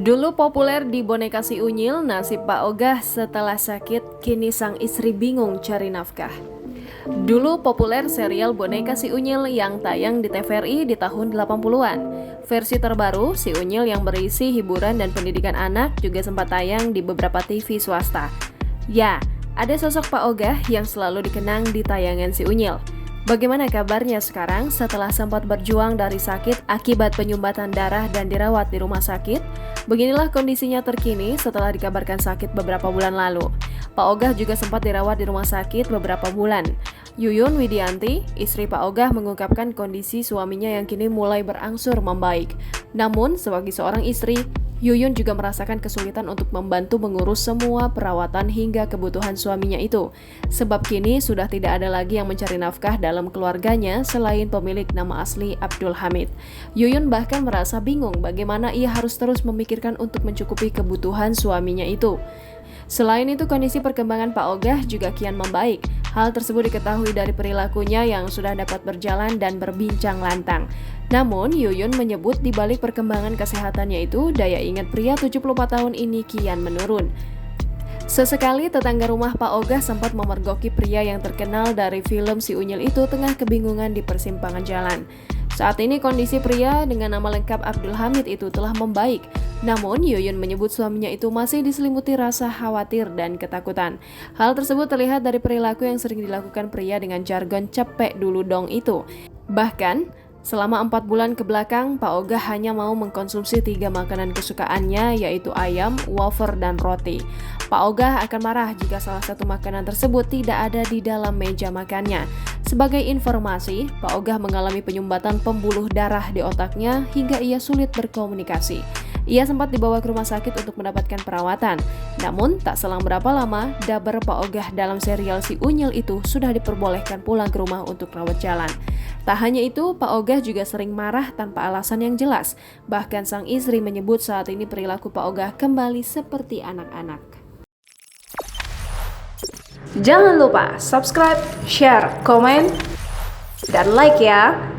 Dulu populer di boneka si Unyil, nasib Pak Ogah setelah sakit, kini sang istri bingung cari nafkah. Dulu populer serial boneka si Unyil yang tayang di TVRI di tahun 80-an. Versi terbaru, si Unyil yang berisi hiburan dan pendidikan anak juga sempat tayang di beberapa TV swasta. Ya, ada sosok Pak Ogah yang selalu dikenang di tayangan si Unyil. Bagaimana kabarnya sekarang setelah sempat berjuang dari sakit akibat penyumbatan darah dan dirawat di rumah sakit? Beginilah kondisinya terkini setelah dikabarkan sakit beberapa bulan lalu. Pak Ogah juga sempat dirawat di rumah sakit beberapa bulan. Yuyun Widianti, istri Pak Ogah, mengungkapkan kondisi suaminya yang kini mulai berangsur membaik. Namun, sebagai seorang istri, Yuyun juga merasakan kesulitan untuk membantu mengurus semua perawatan hingga kebutuhan suaminya itu. Sebab kini sudah tidak ada lagi yang mencari nafkah dalam keluarganya selain pemilik nama asli Abdul Hamid. Yuyun bahkan merasa bingung bagaimana ia harus terus memikirkan untuk mencukupi kebutuhan suaminya itu. Selain itu, kondisi perkembangan Pak Ogah juga kian membaik. Hal tersebut diketahui dari perilakunya yang sudah dapat berjalan dan berbincang lantang. Namun, Yuyun menyebut di balik perkembangan kesehatannya itu, daya ingat pria 74 tahun ini kian menurun. Sesekali tetangga rumah Pak Ogah sempat memergoki pria yang terkenal dari film Si Unyil itu tengah kebingungan di persimpangan jalan. Saat ini kondisi pria dengan nama lengkap Abdul Hamid itu telah membaik. Namun, Yuyun menyebut suaminya itu masih diselimuti rasa khawatir dan ketakutan. Hal tersebut terlihat dari perilaku yang sering dilakukan pria dengan jargon cepek dulu dong itu. Bahkan, selama 4 bulan ke belakang, Pak Ogah hanya mau mengkonsumsi 3 makanan kesukaannya, yaitu ayam, wafer, dan roti. Pak Ogah akan marah jika salah satu makanan tersebut tidak ada di dalam meja makannya. Sebagai informasi, Pak Ogah mengalami penyumbatan pembuluh darah di otaknya hingga ia sulit berkomunikasi. Ia sempat dibawa ke rumah sakit untuk mendapatkan perawatan. Namun, tak selang berapa lama, daber Pak Ogah dalam serial Si Unyil itu sudah diperbolehkan pulang ke rumah untuk rawat jalan. Tak hanya itu, Pak Ogah juga sering marah tanpa alasan yang jelas. Bahkan sang istri menyebut saat ini perilaku Pak Ogah kembali seperti anak-anak. Jangan lupa subscribe, share, komen, dan like ya!